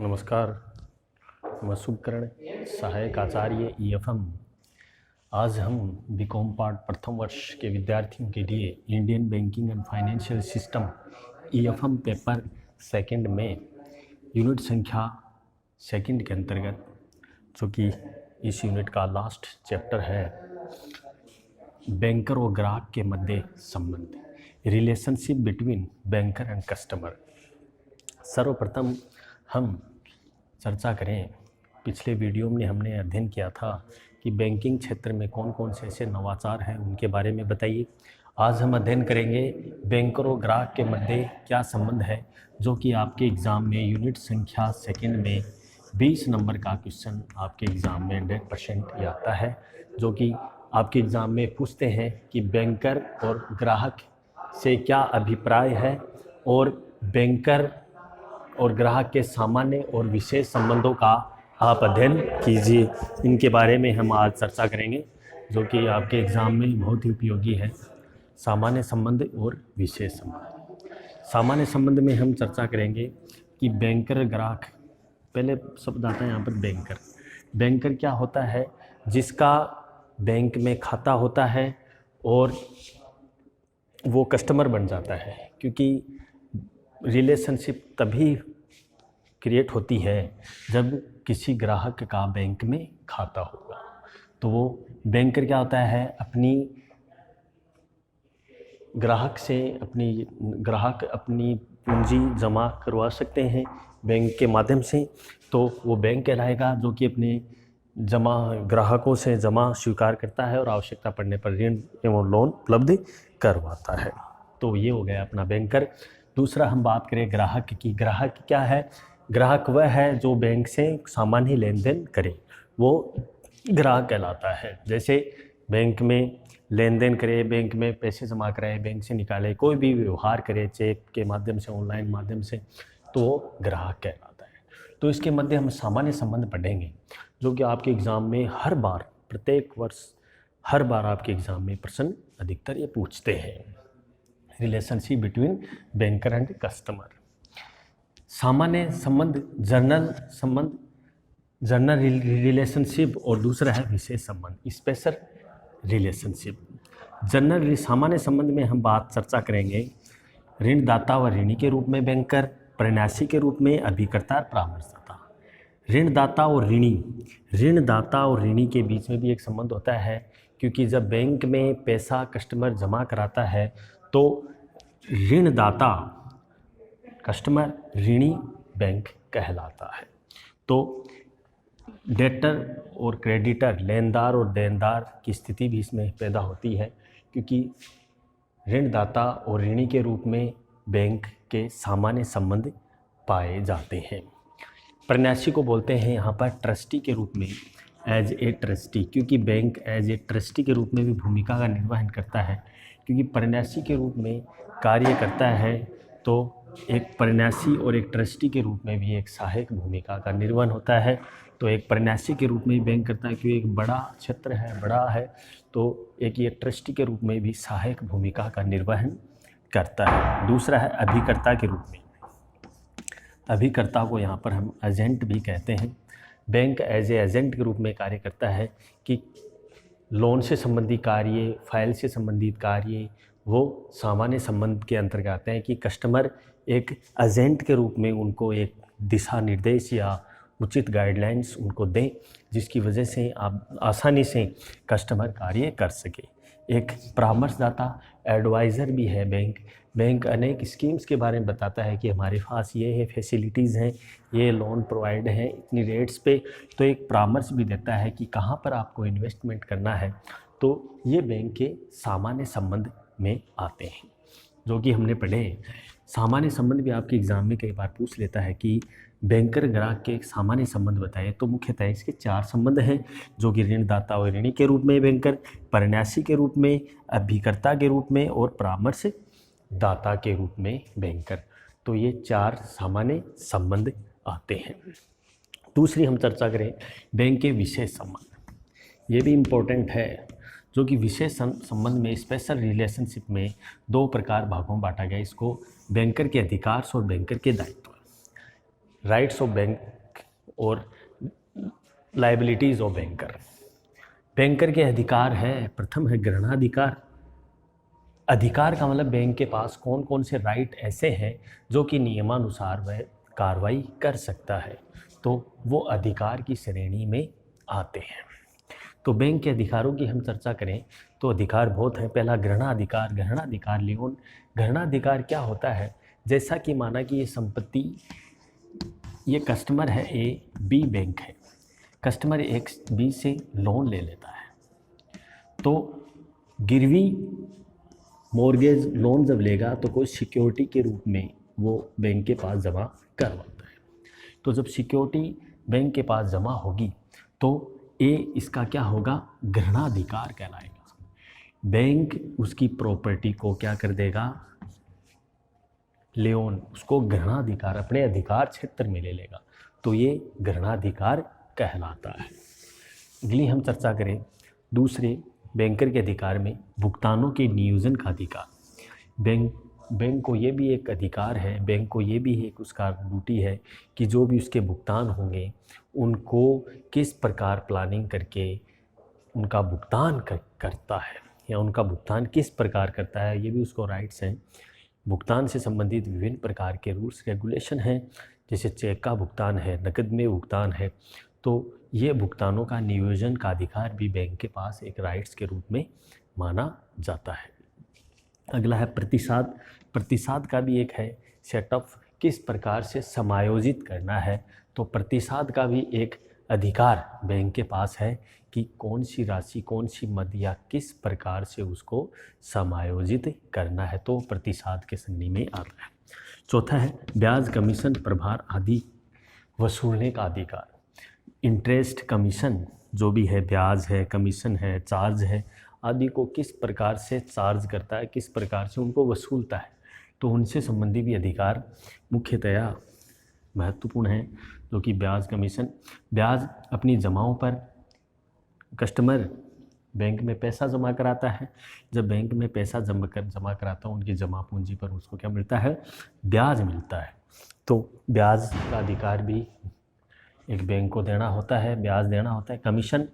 नमस्कार। मैं शुभकर्ण, सहायक आचार्य EFM। आज हम बीकॉम पार्ट प्रथम वर्ष के विद्यार्थियों के लिए Indian banking and financial system EFM paper second में यूनिट संख्या सेकंड के अंतर्गत, जो कि इस यूनिट का लास्ट चैप्टर है, बैंकर और ग्राहक के मध्य संबंध, relationship between banker and customer. सर्वप्रथम हम चर्चा करें, पिछले वीडियो में हमने अध्ययन किया था कि बैंकिंग क्षेत्र में कौन कौन से ऐसे नवाचार हैं, उनके बारे में बताइए। आज हम अध्ययन करेंगे बैंकर और ग्राहक के मध्य क्या संबंध है, जो कि आपके एग्ज़ाम में यूनिट संख्या सेकंड में 20 नंबर का क्वेश्चन आपके एग्ज़ाम में 100% ये आता है, जो कि आपके एग्ज़ाम में पूछते हैं कि बैंकर और ग्राहक से क्या अभिप्राय है और बैंकर और ग्राहक के सामान्य और विशेष संबंधों का आप अध्ययन कीजिए। इनके बारे में हम आज चर्चा करेंगे, जो कि आपके एग्ज़ाम में बहुत ही उपयोगी है। सामान्य संबंध और विशेष संबंध। सामान्य संबंध में हम चर्चा करेंगे कि बैंकर ग्राहक, पहले शब्द आता है यहाँ पर बैंकर। बैंकर क्या होता है? जिसका बैंक में खाता होता है और वो कस्टमर बन जाता है, क्योंकि रिलेशनशिप तभी क्रिएट होती है जब किसी ग्राहक का बैंक में खाता होगा। तो वो बैंकर क्या होता है, अपनी ग्राहक अपनी पूंजी जमा करवा सकते हैं बैंक के माध्यम से, तो वो बैंक कहलाएगा, जो कि अपने ग्राहकों से जमा स्वीकार करता है और आवश्यकता पड़ने पर ऋण एवं लोन उपलब्ध करवाता है। तो ये हो गया अपना बैंकर। दूसरा हम बात करें ग्राहक की। ग्राहक क्या है? ग्राहक वह है जो बैंक से सामान्य लेन देन करे, वो ग्राहक कहलाता है। जैसे बैंक में लेन देन करे, बैंक में पैसे जमा कराए, बैंक से निकाले, कोई भी व्यवहार करे चेक के माध्यम से, ऑनलाइन माध्यम से, तो वो ग्राहक कहलाता है। तो इसके मध्य हम सामान्य संबंध पढ़ेंगे, जो कि आपके एग्ज़ाम में हर बार, प्रत्येक वर्ष हर बार आपके एग्ज़ाम में प्रश्न अधिकतर ये पूछते हैं। Relationship between banker and customer. सामान्य संबंध, जनरल रिलेशनशिप, और दूसरा है विशेष संबंध, स्पेशल रिलेशनशिप। सामान्य संबंध में हम चर्चा करेंगे ऋणदाता व ऋणी के रूप में बैंकर, प्रन्यासी के रूप में अभिकर्ता और परामर्शदाता। ऋणदाता और ऋणी के बीच में भी एक संबंध होता है, क्योंकि जब बैंक में पैसा कस्टमर जमा कराता है तो ऋणदाता कस्टमर, ऋणी बैंक कहलाता है। तो डेटर और क्रेडिटर, लेनदार और देनदार की स्थिति भी इसमें पैदा होती है, क्योंकि ऋणदाता और ऋणी के रूप में बैंक के सामान्य संबंध पाए जाते हैं। प्रन्यासी को बोलते हैं यहाँ पर ट्रस्टी के रूप में, एज ए ट्रस्टी, क्योंकि बैंक एज ए ट्रस्टी के रूप में भी भूमिका का निर्वहन करता है। क्योंकि प्रन्यासी के रूप में कार्य करता है, तो एक प्रन्यासी और एक ट्रस्टी के रूप में भी एक सहायक भूमिका का निर्वहन होता है। तो एक प्रन्यासी के रूप में ही बैंक करता है, क्योंकि एक बड़ा क्षेत्र है, बड़ा है, तो एक ये ट्रस्टी के रूप में भी सहायक भूमिका का निर्वहन करता है। दूसरा है अभिकर्ता के रूप में। अभिकर्ता को यहाँ पर हम एजेंट भी कहते हैं। बैंक एज ए एजेंट के रूप में कार्य करता है कि लोन से संबंधित कार्य, फाइल से संबंधित कार्य, वो सामान्य संबंध के अंतर्गत आते हैं कि कस्टमर एक एजेंट के रूप में उनको एक दिशा निर्देश या उचित गाइडलाइंस उनको दें, जिसकी वजह से आप आसानी से कस्टमर कार्य कर सके। एक परामर्शदाता, एडवाइज़र भी है बैंक अनेक स्कीम्स के बारे में बताता है कि हमारे पास ये फैसिलिटीज़ हैं, ये लोन प्रोवाइड हैं इतनी रेट्स पे, तो एक परामर्श भी देता है कि कहाँ पर आपको इन्वेस्टमेंट करना है। तो ये बैंक के सामान्य संबंध में आते हैं, जो कि हमने पढ़े। सामान्य संबंध भी आपके एग्ज़ाम में कई बार पूछ लेता है कि बैंकर ग्राहक के सामान्य संबंध बताइए। तो मुख्यतः इसके 4 संबंध हैं, जो कि ऋणदाता और ऋणी के रूप में बैंकर, प्रन्यासी के रूप में, अभिकर्ता के रूप में और परामर्शदाता के रूप में बैंकर। तो ये 4 सामान्य संबंध आते हैं। दूसरी हम चर्चा करें बैंक के विशेष संबंध। ये भी इम्पोर्टेंट है, जो कि विशेष संबंध में, स्पेशल रिलेशनशिप में 2 प्रकार भागों में बांटा गया। इसको बैंकर के अधिकार और बैंकर के दायित्व। राइट्स ऑफ बैंक और लाइबिलिटीज़ ऑफ बैंकर। बैंकर के अधिकार है, प्रथम है ग्रहणाधिकार। अधिकार का मतलब बैंक के पास कौन कौन से राइट ऐसे हैं जो कि नियमानुसार वह कार्रवाई कर सकता है, तो वो अधिकार की श्रेणी में आते हैं। तो बैंक के अधिकारों की हम चर्चा करें तो अधिकार बहुत हैं। पहला ग्रहणाधिकार। ग्रहणाधिकार लियोन। ग्रहणाधिकार क्या होता है? जैसा कि माना कि ये संपत्ति, ये कस्टमर है ए, बी बैंक है। कस्टमर एक बी से लोन ले लेता है, तो गिरवी मॉर्गेज लोन जब लेगा तो कोई सिक्योरिटी के रूप में वो बैंक के पास जमा करवाता है। तो जब सिक्योरिटी बैंक के पास जमा होगी तो ए इसका क्या होगा? ग्रहणाधिकार कहलाएगा। बैंक उसकी प्रॉपर्टी को क्या कर देगा? लेओन, उसको ग्रहणाधिकार अपने अधिकार क्षेत्र में ले लेगा, तो ये ग्रहणाधिकार कहलाता है। अगली हम चर्चा करें दूसरे बैंकर के अधिकार में भुगतानों के नियोजन का अधिकार। बैंक को ये भी एक अधिकार है, बैंक को ये भी एक उसका ड्यूटी है कि जो भी उसके भुगतान होंगे उनको किस प्रकार प्लानिंग करके उनका भुगतान करता है, या उनका भुगतान किस प्रकार करता है, ये भी उसको राइट्स हैं। भुगतान से संबंधित विभिन्न प्रकार के रूल्स रेगुलेशन हैं, जैसे चेक का भुगतान है, नकद में भुगतान है, तो ये भुगतानों का नियोजन का अधिकार भी बैंक के पास एक राइट्स के रूप में माना जाता है। अगला है प्रतिसाद। प्रतिसाद का भी एक है सेटअप, किस प्रकार से समायोजित करना है, तो प्रतिसाद का भी एक अधिकार बैंक के पास है कि कौन सी राशि, कौन सी मद या किस प्रकार से उसको समायोजित करना है, तो प्रतिसाद के श्रेणी में आता है। चौथा है ब्याज, कमीशन, प्रभार आदि वसूलने का अधिकार। इंटरेस्ट, कमीशन जो भी है, ब्याज है, कमीशन है, चार्ज है आदि को किस प्रकार से चार्ज करता है, किस प्रकार से उनको वसूलता है, तो उनसे संबंधी भी अधिकार मुख्यतया महत्वपूर्ण है, जो कि ब्याज, कमीशन। ब्याज अपनी जमाओं पर कस्टमर बैंक में पैसा जमा कराता है, जब बैंक में पैसा जमा कराता है उनकी जमा पूंजी पर उसको क्या मिलता है? ब्याज मिलता है। तो ब्याज का अधिकार भी एक बैंक को देना होता है, ब्याज देना होता है। कमीशन,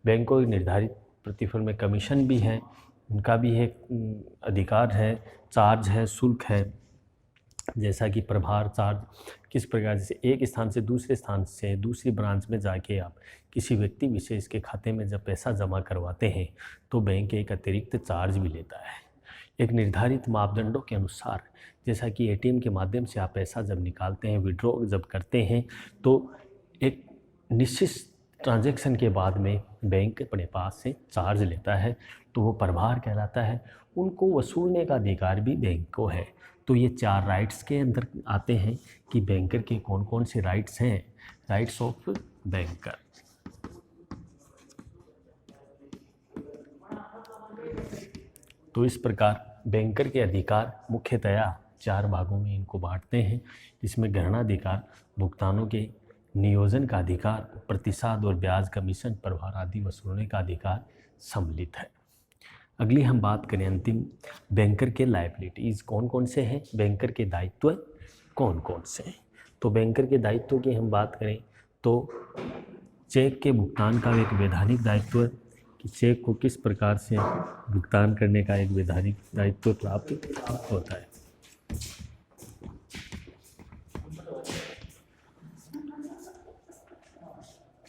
बैंक को निर्धारित प्रतिफल में कमीशन भी है, उनका भी एक अधिकार है। चार्ज है, शुल्क है, जैसा कि प्रभार, चार्ज किस प्रकार, जैसे एक स्थान से दूसरे स्थान से दूसरी ब्रांच में जाके आप किसी व्यक्ति विशेष के खाते में जब पैसा जमा करवाते हैं तो बैंक एक अतिरिक्त चार्ज भी लेता है। एक निर्धारित मापदंडों के अनुसार, जैसा कि एटीएम के माध्यम से आप पैसा जब निकालते हैं, विड्रॉ जब करते हैं, तो एक निश्चित ट्रांजैक्शन के बाद में बैंक अपने पास से चार्ज लेता है, तो वो प्रभार कहलाता है। उनको वसूलने का अधिकार भी बैंक को है। तो ये चार राइट्स के अंदर आते हैं कि बैंकर के कौन कौन से राइट्स हैं। Rights of banker. तो इस प्रकार बैंकर के अधिकार मुख्यतया चार भागों में इनको बांटते हैं, जिसमें ग्रहणाधिकार, भुगतानों के नियोजन का अधिकार, प्रतिसाद और ब्याज, कमीशन, प्रभार आदि वसूलने का अधिकार सम्मिलित है। अगली हम बात करें अंतिम, बैंकर के लायबिलिटीज़ कौन कौन से हैं, बैंकर के दायित्व कौन कौन से हैं। तो बैंकर के दायित्व की हम बात करें तो चेक के भुगतान का एक वैधानिक दायित्व, कि चेक को किस प्रकार से भुगतान करने का एक वैधानिक दायित्व प्राप्त होता है।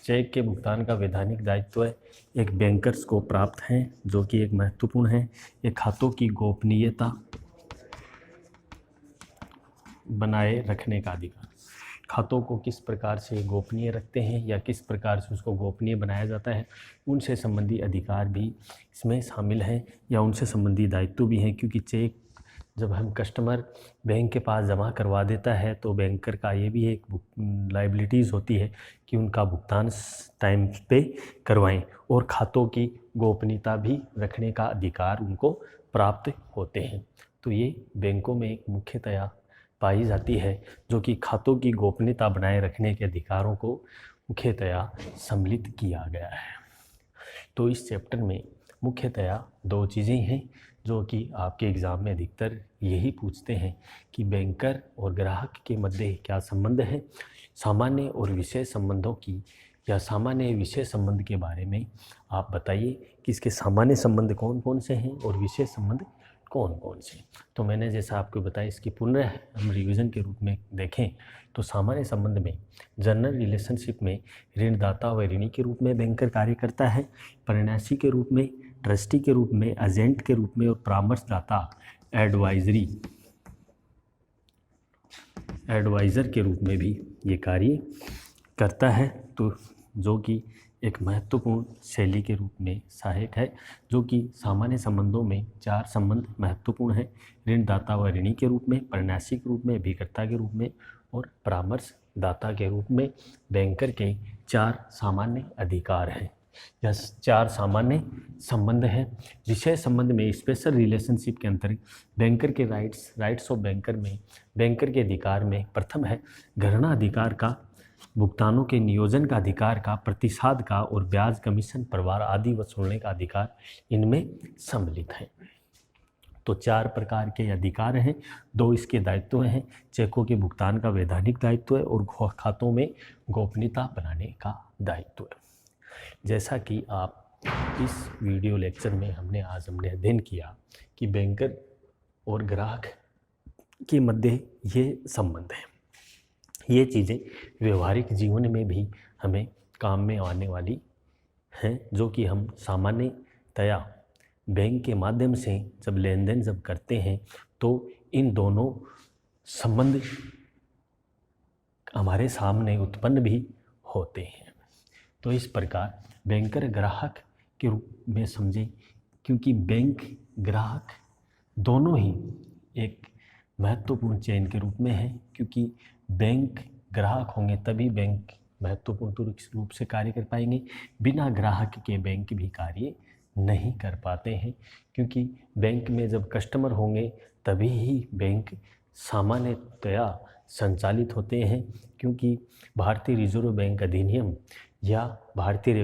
चेक के भुगतान का वैधानिक दायित्व एक बैंकर्स को प्राप्त है, जो कि एक महत्वपूर्ण है। ये खातों की गोपनीयता बनाए रखने का अधिकार। खातों को किस प्रकार से गोपनीय रखते हैं या किस प्रकार से उसको गोपनीय बनाया जाता है, उनसे संबंधी अधिकार भी इसमें शामिल हैं, या उनसे संबंधी दायित्व भी हैं। क्योंकि चेक जब हम कस्टमर बैंक के पास जमा करवा देता है तो बैंकर का ये भी एक लायबिलिटीज़ होती है कि उनका भुगतान टाइम पे करवाएं, और खातों की गोपनीयता भी रखने का अधिकार उनको प्राप्त होते हैं। तो ये बैंकों में एक मुख्यतया पाई जाती है, जो कि खातों की गोपनीयता बनाए रखने के अधिकारों को मुख्यतया सम्मिलित किया गया है। तो इस चैप्टर में मुख्यतया दो चीज़ें हैं जो कि आपके एग्ज़ाम में अधिकतर यही पूछते हैं कि बैंकर और ग्राहक के मध्य क्या संबंध है, सामान्य और विशेष संबंधों की या सामान्य विशेष संबंध के बारे में आप बताइए कि इसके सामान्य संबंध कौन कौन से हैं और विशेष संबंध कौन कौन से। तो मैंने जैसा आपको बताया, इसकी पुनः हम रिवीजन के रूप में देखें तो सामान्य संबंध में जनरल रिलेशनशिप में ऋणदाता व ऋणी के रूप में बैंकर कार्य करता है, परिणाशी के रूप में, ट्रस्टी के रूप में, एजेंट के रूप में और परामर्शदाता एडवाइज़र के रूप में भी ये कार्य करता है। तो जो कि एक महत्वपूर्ण शैली के रूप में सहायक है, जो कि सामान्य संबंधों में 4 संबंध महत्वपूर्ण हैं, ऋणदाता व ऋणी के रूप में, परिणाशी के रूप में, अभिकर्ता के रूप में और परामर्शदाता के रूप में बैंकर के 4 सामान्य अधिकार हैं या 4 सामान्य संबंध हैं। विशेष संबंध में स्पेशल रिलेशनशिप के अंतर्गत बैंकर के राइट्स ऑफ बैंकर में बैंकर के अधिकार में प्रथम है घरेणा अधिकार का, भुगतानों के नियोजन का अधिकार का, प्रतिसाद का और ब्याज, कमीशन, परिवार आदि वसूलने का अधिकार इनमें सम्मिलित है। तो 4 प्रकार के अधिकार हैं। 2 इसके दायित्व हैं, चेकों के भुगतान का वैधानिक दायित्व है और खातों में गोपनीयता बनाने का दायित्व है। जैसा कि आप इस वीडियो लेक्चर में हमने अध्ययन किया कि बैंकर और ग्राहक के मध्य ये संबंध है, ये चीज़ें व्यवहारिक जीवन में भी हमें काम में आने वाली हैं, जो कि हम सामान्यतया बैंक के माध्यम से जब लेन देन जब करते हैं तो इन दोनों संबंध हमारे सामने उत्पन्न भी होते हैं। तो इस प्रकार बैंकर ग्राहक के रूप में समझें, क्योंकि बैंक ग्राहक दोनों ही एक महत्वपूर्ण चेन के रूप में है, क्योंकि बैंक ग्राहक होंगे तभी बैंक महत्वपूर्ण रूप से कार्य कर पाएंगे। बिना ग्राहक के बैंक भी कार्य नहीं कर पाते हैं, क्योंकि बैंक में जब कस्टमर होंगे तभी ही बैंक सामान्यतया संचालित होते हैं, क्योंकि भारतीय रिजर्व बैंक अधिनियम या भारतीय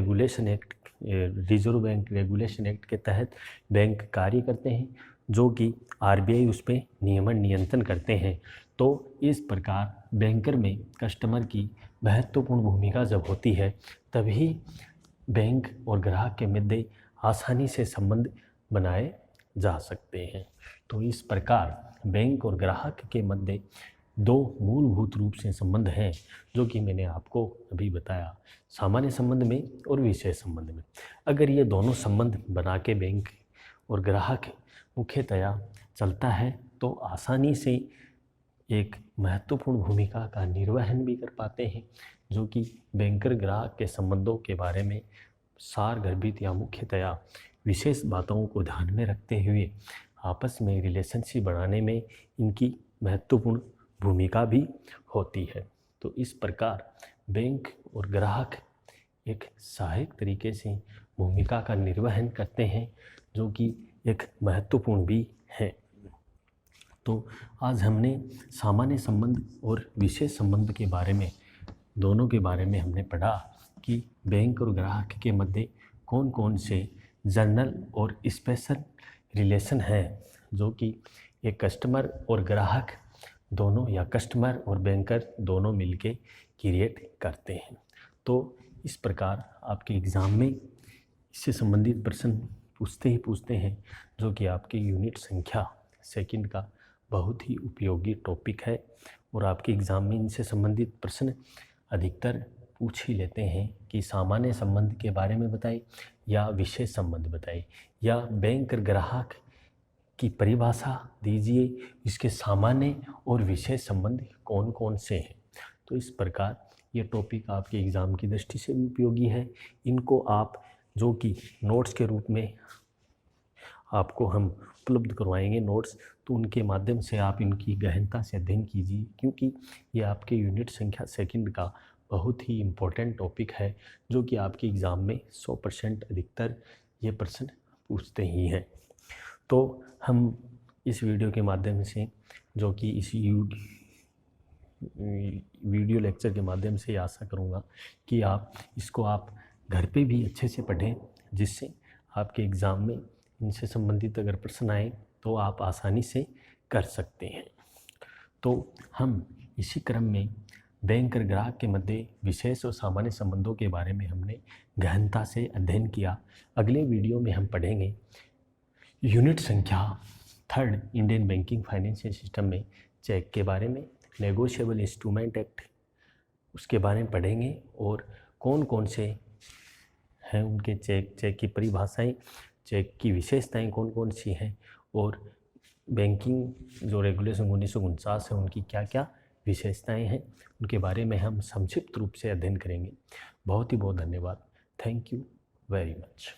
रिजर्व बैंक रेगुलेशन एक्ट के तहत बैंक कार्य करते हैं, जो कि आरबीआई उस पर नियंत्रण करते हैं। तो इस प्रकार बैंकर में कस्टमर की महत्वपूर्ण भूमिका जब होती है तभी बैंक और ग्राहक के मध्य आसानी से संबंध बनाए जा सकते हैं। तो इस प्रकार बैंक और ग्राहक के मध्य 2 मूलभूत रूप से संबंध हैं, जो कि मैंने आपको अभी बताया, सामान्य संबंध में और विशेष संबंध में। अगर ये दोनों संबंध बना के बैंक और ग्राहक मुख्यतया चलता है तो आसानी से एक महत्वपूर्ण भूमिका का निर्वहन भी कर पाते हैं, जो कि बैंकर ग्राहक के संबंधों के बारे में सारगर्भित या मुख्यतया विशेष बातों को ध्यान में रखते हुए आपस में रिलेशनशिप बढ़ाने में इनकी महत्वपूर्ण भूमिका भी होती है। तो इस प्रकार बैंक और ग्राहक एक सहायक तरीके से भूमिका का निर्वहन करते हैं, जो कि एक महत्वपूर्ण भी है। तो आज हमने सामान्य संबंध और विशेष संबंध के बारे में, दोनों के बारे में हमने पढ़ा कि बैंक और ग्राहक के मध्य कौन कौन से जनरल और स्पेशल रिलेशन है, जो कि एक कस्टमर और ग्राहक दोनों या कस्टमर और बैंकर दोनों मिलके क्रिएट करते हैं। तो इस प्रकार आपके एग्ज़ाम में इससे संबंधित प्रश्न पूछते हैं, जो कि आपके यूनिट संख्या 2 का बहुत ही उपयोगी टॉपिक है और आपके एग्ज़ाम में इनसे संबंधित प्रश्न अधिकतर पूछ ही लेते हैं कि सामान्य संबंध के बारे में बताइए या विशेष संबंध बताइए, या बैंक और ग्राहक की परिभाषा दीजिए, इसके सामान्य और विशेष संबंध कौन कौन से हैं। तो इस प्रकार ये टॉपिक आपके एग्ज़ाम की दृष्टि से भी उपयोगी है। इनको आप जो कि नोट्स के रूप में आपको हम उपलब्ध करवाएंगे नोट्स, तो उनके माध्यम से आप इनकी गहनता से अध्ययन कीजिए, क्योंकि ये आपके यूनिट संख्या 2 का बहुत ही इम्पोर्टेंट टॉपिक है, जो कि आपके एग्ज़ाम में 100% अधिकतर ये प्रश्न पूछते ही हैं। तो हम इस वीडियो के माध्यम से, जो कि इस वीडियो लेक्चर के माध्यम से आशा करूँगा कि आप इसको आप घर पे भी अच्छे से पढ़ें, जिससे आपके एग्ज़ाम में इनसे संबंधित अगर प्रश्न आए तो आप आसानी से कर सकते हैं। तो हम इसी क्रम में बैंक और ग्राहक के मध्य विशेष और सामान्य संबंधों के बारे में हमने गहनता से अध्ययन किया। अगले वीडियो में हम पढ़ेंगे यूनिट संख्या 3 इंडियन बैंकिंग फाइनेंशियल सिस्टम में चेक के बारे में, नेगोशिएबल इंस्ट्रूमेंट एक्ट उसके बारे में पढ़ेंगे और कौन कौन से हैं उनके चेक की परिभाषाएं, चेक की विशेषताएं कौन कौन सी हैं और बैंकिंग जो रेगुलेशन 1949 है उनकी क्या क्या विशेषताएं हैं उनके बारे में हम संक्षिप्त रूप से अध्ययन करेंगे। बहुत ही बहुत धन्यवाद। Thank you very much.